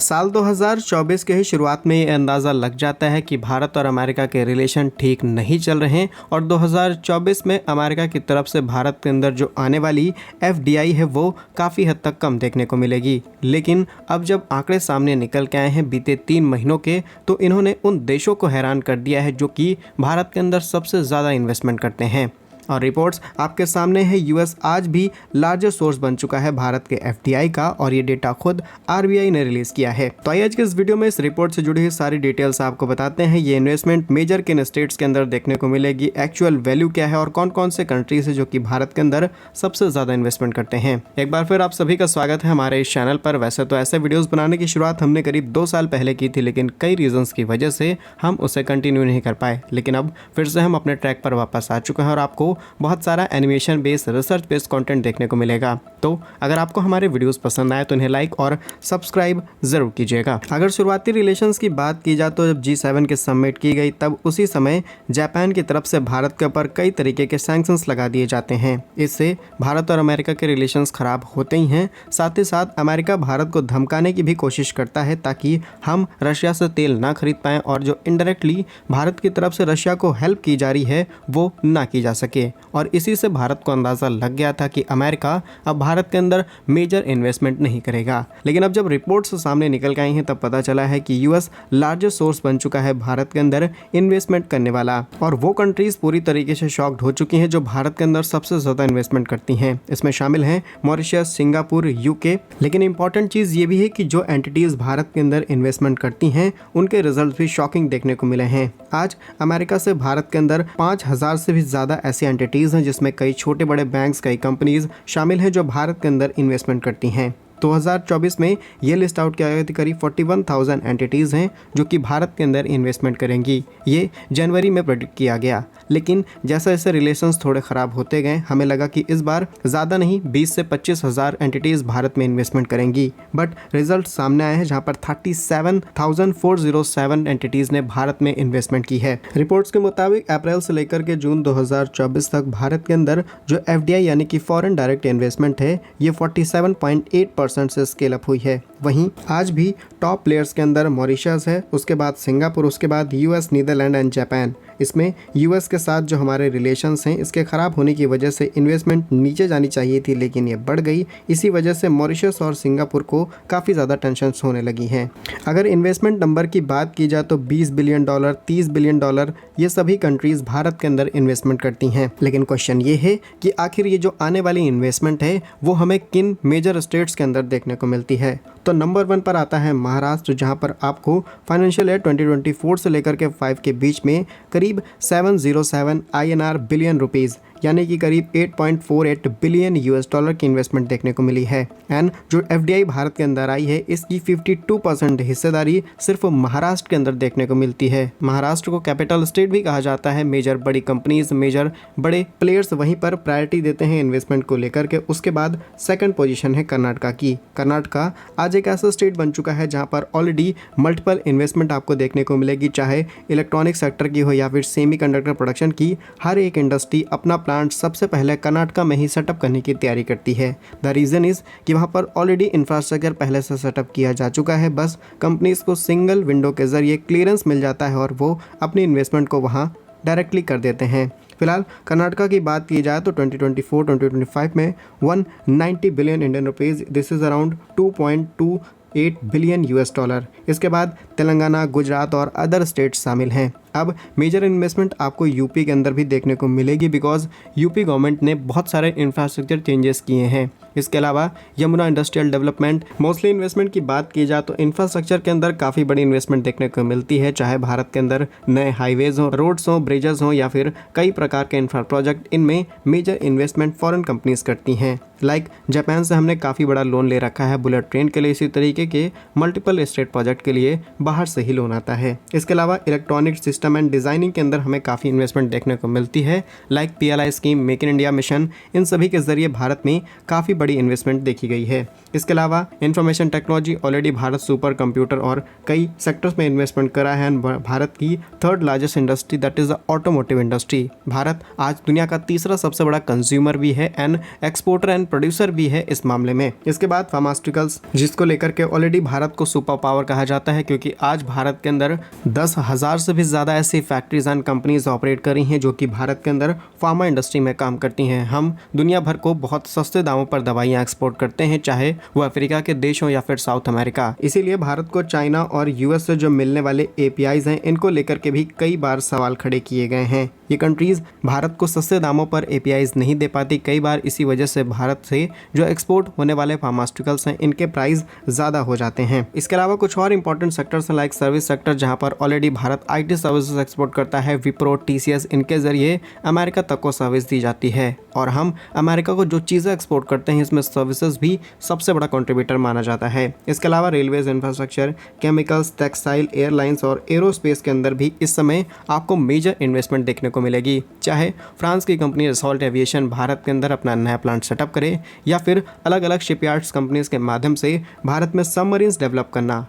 साल 2024 के ही शुरुआत में ये अंदाज़ा लग जाता है कि भारत और अमेरिका के रिलेशन ठीक नहीं चल रहे हैं और 2024 में अमेरिका की तरफ से भारत के अंदर जो आने वाली एफडीआई है वो काफ़ी हद तक कम देखने को मिलेगी। लेकिन अब जब आंकड़े सामने निकल के आए हैं बीते 3 महीनों के, तो इन्होंने उन देशों को हैरान कर दिया है जो कि भारत के अंदर सबसे ज़्यादा इन्वेस्टमेंट करते हैं। और रिपोर्ट्स आपके सामने है। यूएस आज भी लार्जेस्ट सोर्स बन चुका है भारत के एफडीआई का और ये डेटा खुद आरबीआई ने रिलीज किया है। तो आइए आज के इस वीडियो में इस रिपोर्ट से जुड़ी हुई सारी डिटेल्स आपको बताते हैं। ये इन्वेस्टमेंट मेजर किन स्टेट्स के अंदर देखने को मिलेगी, एक्चुअल वैल्यू क्या है और कौन कौन से कंट्रीज है जो कि भारत के अंदर सबसे ज्यादा इन्वेस्टमेंट करते हैं। एक बार फिर आप सभी का स्वागत है हमारे इस चैनल पर। वैसे तो ऐसे वीडियोस बनाने की शुरुआत हमने करीब 2 साल पहले की थी, लेकिन कई रीजंस की वजह से हम उसे कंटिन्यू नहीं कर पाए। लेकिन अब फिर से हम अपने ट्रैक पर वापस आ चुके हैं और आपको बहुत सारा animation based research based content देखने को मिलेगा। तो अगर आपको हमारे वीडियोस पसंद आए तो इन्हें लाइक और सब्सक्राइब जरूर कीजिएगा। अगर शुरुआती रिलेशंस की बात की जाए तो जब G7 की समिट की गई तब उसी समय जापान की तरफ से भारत के ऊपर कई तरीके के सैंक्शंस लगा दिए जाते हैं। इससे भारत और अमेरिका के रिलेशंस खराब होते ही हैं। साथ ही साथ अमेरिका भारत को धमकाने की भी कोशिश करता है ताकि हम रशिया से तेल ना खरीद पाएं और जो इनडायरेक्टली भारत की तरफ से रशिया को हेल्प की जा रही है वो ना की जा सके। और इसी से भारत को अंदाज़ा लग गया था कि अमेरिका अब भारत के अंदर मेजर इन्वेस्टमेंट नहीं करेगा। लेकिन अब जब रिपोर्ट्स सामने निकल के आई हैं तब पता चला है कि यूएस लार्जेस्ट सोर्स बन चुका है भारत के अंदर इन्वेस्टमेंट करने वाला। और वो कंट्रीज पूरी तरीके से शॉक्ड हो चुकी हैं जो भारत के अंदर सबसे ज़्यादा इन्वेस्टमेंट करती हैं। इसमें शामिल हैं मॉरिशस, सिंगापुर, यूके। लेकिन इंपॉर्टेंट चीज़ ये भी है कि जो एंटिटीज़ भारत के अंदर इन्वेस्टमेंट करती हैं उनके रिजल्ट भी शॉकिंग देखने को मिले हैं। आज अमेरिका से भारत के अंदर 5000 से भी ज़्यादा ऐसी एंटिटीज़ हैं जिसमें कई छोटे बड़े बैंक्स, कई कंपनीज शामिल हैं जो भारत के अंदर इन्वेस्टमेंट करती हैं। 2024 में ये लिस्ट आउट किया गया थी। करीब 41,000 एंटिटीज़ हैं जो कि भारत के अंदर इन्वेस्टमेंट करेंगी। ये जनवरी में प्रेडिक्ट किया गया। लेकिन जैसे जैसे रिलेशंस थोड़े ख़राब होते गए हमें लगा कि इस बार ज़्यादा नहीं 20 से 25,000 एंटिटीज़ भारत में इन्वेस्टमेंट करेंगी। बट रिजल्ट सामने आए हैं जहाँ पर 37,407 एंटिटीज़ ने भारत में इन्वेस्टमेंट की है। रिपोर्ट्स के मुताबिक अप्रैल से लेकर के जून 2024 तक भारत के अंदर जो एफडीआई यानी कि फॉरेन डायरेक्ट इन्वेस्टमेंट है ये 47.8% से स्केल अप हुई है। वहीं आज भी टॉप प्लेयर्स के अंदर मॉरिशस है, उसके बाद सिंगापुर, उसके बाद यूएस, नीदरलैंड एंड जापान। इसमें यूएस के साथ जो हमारे रिलेशंस हैं इसके ख़राब होने की वजह से इन्वेस्टमेंट नीचे जानी चाहिए थी लेकिन ये बढ़ गई। इसी वजह से मॉरिशस और सिंगापुर को काफ़ी ज़्यादा टेंशन होने लगी हैं। अगर इन्वेस्टमेंट नंबर की बात की जाए तो $20 बिलियन, $30 बिलियन ये सभी कंट्रीज़ भारत के अंदर इन्वेस्टमेंट करती हैं। लेकिन क्वेश्चन ये है कि आखिर ये जो आने वाली इन्वेस्टमेंट है वो हमें किन मेजर स्टेट्स के अंदर देखने को मिलती है। तो नंबर 1 पर आता है महाराष्ट्र, जहां पर आपको फाइनेंशियल ईयर 2024 से लेकर के 5 के बीच में करीब 707 INR बिलियन रुपीज़ यानी कि करीब 8.48 बिलियन US डॉलर की इन्वेस्टमेंट देखने को मिली है। एंड जो एफडीआई भारत के अंदर आई है इसकी 52% हिस्सेदारी सिर्फ महाराष्ट्र के अंदर देखने को मिलती है। महाराष्ट्र को कैपिटल स्टेट भी कहा जाता है। मेजर बड़ी कंपनीज, मेजर बड़े प्लेयर्स वहीं पर प्रायोरिटी देते हैं इन्वेस्टमेंट को लेकर के। उसके बाद सेकंड पोजीशन है कर्नाटका की। कर्नाटका आज एक ऐसा स्टेट बन चुका है जहां पर ऑलरेडी मल्टीपल इन्वेस्टमेंट आपको देखने को मिलेगी, चाहे इलेक्ट्रॉनिक सेक्टर की हो या फिर सेमीकंडक्टर प्रोडक्शन की। हर एक इंडस्ट्री अपना प्लांट सबसे पहले कर्नाटका में ही सेटअप करने की तैयारी करती है। द रीज़न इज़ कि वहाँ पर ऑलरेडी इंफ्रास्ट्रक्चर पहले से सेटअप किया जा चुका है। बस कंपनीज को सिंगल विंडो के जरिए क्लियरेंस मिल जाता है और वो अपनी इन्वेस्टमेंट को वहाँ डायरेक्टली कर देते हैं। फिलहाल कर्नाटका की बात की जाए तो 2024-2025 में 190 billion Indian rupees, this is around 2.28 billion US dollar. इसके बाद तेलंगाना, गुजरात और अदर स्टेट्स शामिल हैं। अब मेजर इन्वेस्टमेंट आपको यूपी के अंदर भी देखने को मिलेगी बिकॉज यूपी गवर्नमेंट ने बहुत सारे इंफ्रास्ट्रक्चर चेंजेस किए हैं। इसके अलावा Yamuna industrial development, mostly investment की बात की जाए तो इंफ्रास्ट्रक्चर के अंदर काफ़ी बड़ी इन्वेस्टमेंट देखने को मिलती है, चाहे भारत के अंदर नए हाईवेज हों, रोड्स हों, ब्रिजेस हों या फिर कई प्रकार के इंफ्रा प्रोजेक्ट। इनमें मेजर इन्वेस्टमेंट फॉरेन कंपनीज करती हैं। लाइक जापान से हमने काफ़ी बड़ा लोन ले रखा है बुलेट ट्रेन के लिए। इसी तरीके के मल्टीपल स्टेट प्रोजेक्ट के लिए बाहर से ही लोन आता है। इसके अलावा इलेक्ट्रॉनिक सिस्टम एंड डिज़ाइनिंग के अंदर हमें काफ़ी इन्वेस्टमेंट देखने को मिलती है, like PLI scheme, make in India mission. इन सभी के जरिए भारत में काफ़ी बड़ी इन्वेस्टमेंट देखी गई है। इसके अलावा information technology already Bharat super computer और कई सेक्टर्स में इन्वेस्टमेंट करा है। भारत की third largest industry that is the automotive industry. Bharat आज दुनिया का तीसरा सबसे बड़ा कंज्यूमर भी है एंड एक्सपोर्टर एंड प्रोड्यूसर भी है इस मामले में। इसके बाद फार्मास्यूटिकल्स, जिसको लेकर के ऑलरेडी भारत को सुपर पावर कहा जाता है, क्योंकि आज भारत के अंदर 10,000 से भी ज्यादा ऐसी फैक्ट्रीज एंड कंपनीज ऑपरेट कर रही हैं जो कि भारत के अंदर फार्मा इंडस्ट्री में काम करती हैं। हम दुनिया भर को बहुत सस्ते दामों पर दवाइयां एक्सपोर्ट करते हैं, चाहे वो अफ्रीका के देश हो या फिर साउथ अमेरिका। इसीलिए भारत को चाइना और यूएस से जो मिलने वाले एपीआईज हैं, इनको लेकर के भी कई बार सवाल खड़े किए गए हैं। ये कंट्रीज भारत को सस्ते दामों पर एपीआईज नहीं दे पाती, कई बार इसी वजह से भारत से जो एक्सपोर्ट होने वाले फार्मास्यूटिकल्स हैं, इनके प्राइस ज़्यादा हो जाते हैं। इसके अलावा कुछ और इंपॉर्टेंट सेक्टर्स हैं लाइक सर्विस सेक्टर, जहां पर already Bharat IT services export करता है। विप्रो, टीसीएस, इनके जरिए अमेरिका तक को सर्विस दी जाती है और हम अमेरिका को जो चीज़ें एक्सपोर्ट करते हैं, इसमें सर्विसेज भी सबसे बड़ा कंट्रीब्यूटर माना जाता है। इसके अलावा railways, infrastructure, chemicals, textile, airlines और एरोस्पेस के अंदर भी इस समय आपको मेजर इन्वेस्टमेंट देखने को मिलेगी। चाहे फ्रांस की कंपनी रसॉल्ट एविएशन भारत के अंदर अपना नया प्लांट सेटअप करे या फिर अलग अलग शिपयार्ड्स कंपनीज के माध्यम से भारत में सबमरीन्स डेवलप करना,